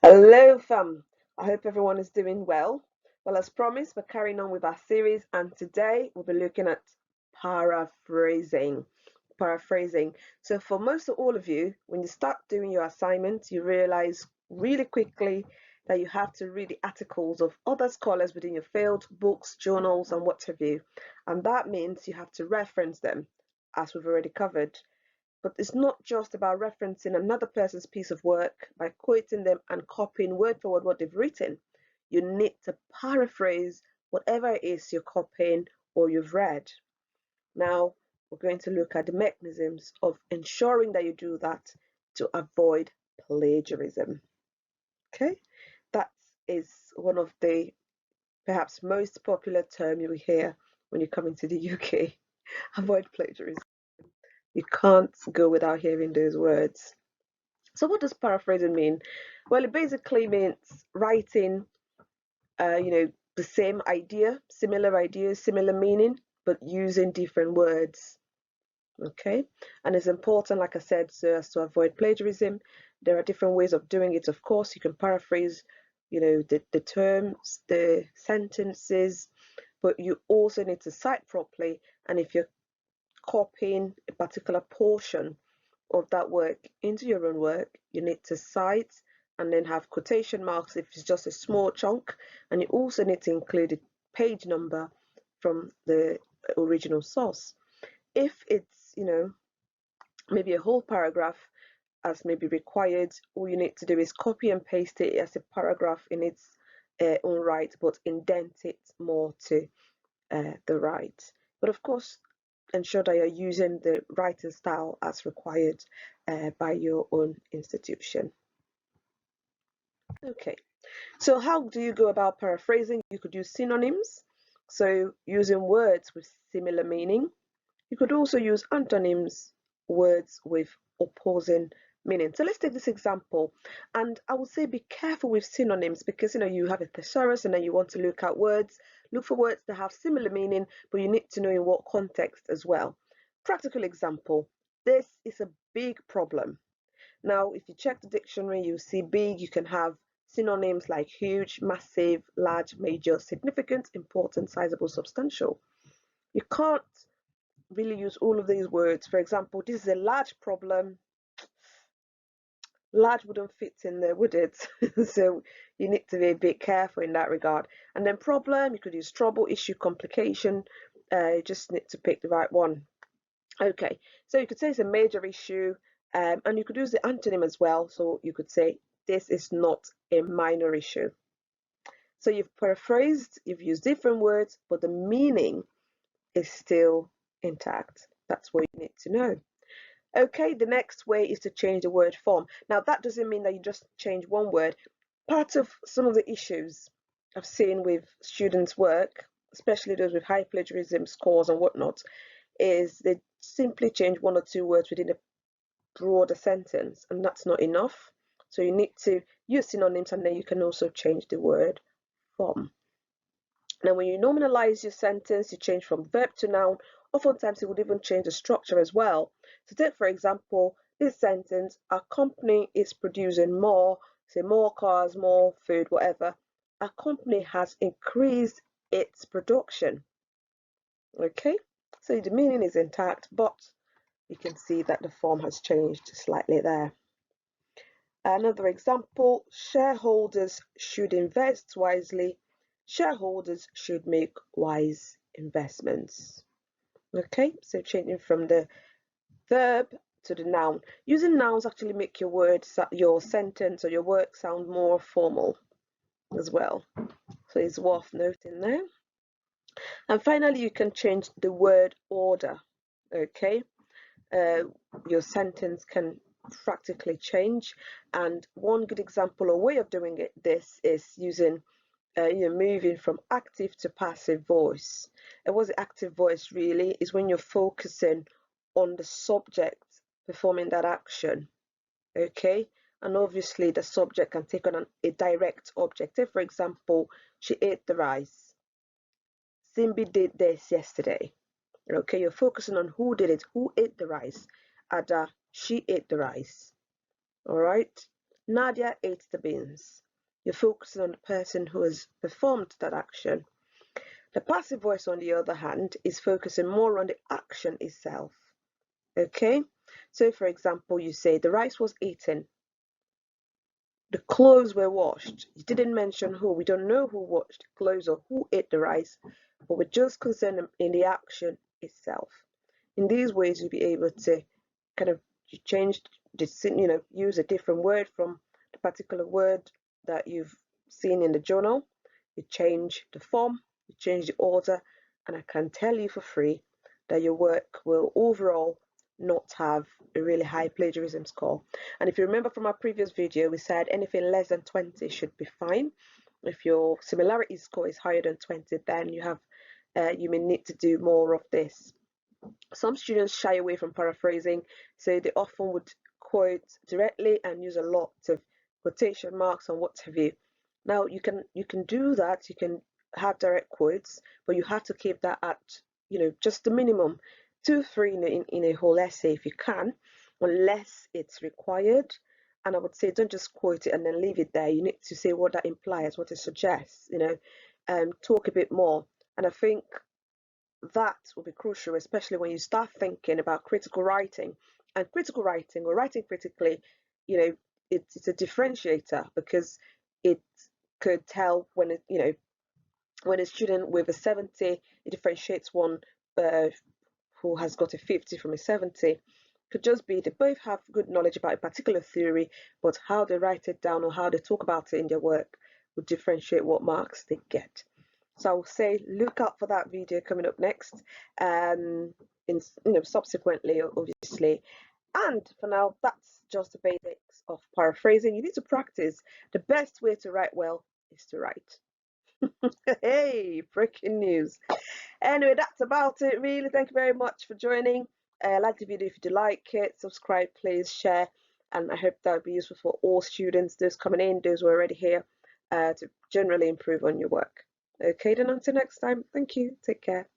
Hello, fam. I hope everyone is doing well. Well, as promised, we're carrying on with our series, and today we'll be looking at paraphrasing. Paraphrasing. So, for most of all of you, when you start doing your assignments, you realize really quickly that you have to read the articles of other scholars within your field, books, journals, and what have you. And that means you have to reference them, as we've already covered. But it's not just about referencing another person's piece of work by quoting them and copying word for word what they've written. You need to paraphrase whatever it is you're copying or you've read. Now, we're going to look at the mechanisms of ensuring that you do that to avoid plagiarism. Okay, that is one of the perhaps most popular term you will hear when you come into the UK. Avoid plagiarism. You can't go without hearing those words. So what does paraphrasing mean? Well, it basically means writing, the same idea, similar ideas, similar meaning, but using different words. Okay, and it's important, like I said, so as to avoid plagiarism. There are different ways of doing it. Of course, you can paraphrase, the terms, the sentences, but you also need to cite properly. And if you're copying a particular portion of that work into your own work, you need to cite and then have quotation marks if it's just a small chunk, and you also need to include a page number from the original source. If it's, maybe a whole paragraph as may be required, all you need to do is copy and paste it as a paragraph in its own right, but indent it more to the right. But of course, ensure that you're using the writing style as required by your own institution. Okay, so how do you go about paraphrasing? You could use synonyms, so using words with similar meaning. You could also use antonyms, words with opposing meaning. So let's take this example, and I would say be careful with synonyms because you have a thesaurus and then you want to look at words. Look for words that have similar meaning, but you need to know in what context as well. Practical example, this is a big problem. Now, if you check the dictionary, you see big, you can have synonyms like huge, massive, large, major, significant, important, sizable, substantial. You can't really use all of these words. For example, this is a large problem. Large wouldn't fit in there, would it? So you need to be a bit careful in that regard. And then problem, you could use trouble, issue, complication. You just need to pick the right one. Okay, so you could say it's a major issue, and you could use the antonym as well. So you could say this is not a minor issue. So you've paraphrased, you've used different words, but the meaning is still intact. That's what you need to know. Okay, the next way is to change the word form. Now, that doesn't mean that you just change one word. Part of some of the issues I've seen with students' work, especially those with high plagiarism scores and whatnot, is they simply change one or two words within a broader sentence, and that's not enough. So you need to use synonyms, and then you can also change the word form. Now, when you nominalize your sentence, you change from verb to noun. Oftentimes, it would even change the structure as well. So take, for example, this sentence, our company is producing more, say more cars, more food, whatever. Our company has increased its production. Okay, so the meaning is intact, but you can see that the form has changed slightly there. Another example, shareholders should invest wisely. Shareholders should make wise investments. Okay, so changing from the verb to the noun. Using nouns actually make your words, your sentence or your work sound more formal as well. So it's worth noting there. And finally, you can change the word order. Okay, your sentence can practically change, and one good example or way of doing this is using moving from active to passive voice. And what's the active voice really is when you're focusing on the subject performing that action. Okay, and obviously the subject can take on a direct object. If, for example, she ate the rice. Simbi did this yesterday. Okay, you're focusing on who did it, who ate the rice. Ada, she ate the rice. All right. Nadia ate the beans. You're focusing on the person who has performed that action. The passive voice, on the other hand, is focusing more on the action itself. Okay? So, for example, you say the rice was eaten. The clothes were washed. You didn't mention who. We don't know who washed the clothes or who ate the rice, but we're just concerned in the action itself. In these ways, you'll be able to kind of change this, use a different word from the particular word that you've seen in the journal. You change the form, you change the order, and I can tell you for free that your work will overall not have a really high plagiarism score. And if you remember from our previous video, we said anything less than 20 should be fine. If your similarity score is higher than 20, then you may need to do more of this. Some students shy away from paraphrasing, so they often would quote directly and use a lot of quotation marks and what have you. Now you can do that, you can have direct quotes, but you have to keep that at just the minimum 2-3 in a whole essay if you can, unless it's required. And I would say don't just quote it and then leave it there. You need to say what that implies, what it suggests, talk a bit more. And I think that will be crucial, especially when you start thinking about critical writing. And critical writing, or writing critically, it's a differentiator, because it could tell when when a student with a 70, it differentiates one who has got a 50 from a 70. Could just be they both have good knowledge about a particular theory, but how they write it down or how they talk about it in their work would differentiate what marks they get. So I will say look out for that video coming up next, subsequently, obviously. And for now, that's just the basics of paraphrasing. You need to practice. The best way to write well is to write. Hey, breaking news. Anyway, that's about it, really. Thank you very much for joining. Like the video if you do like it, subscribe, please, share, and I hope that will be useful for all students, those coming in, those who are already here, to generally improve on your work. Okay, then until next time, thank you, take care.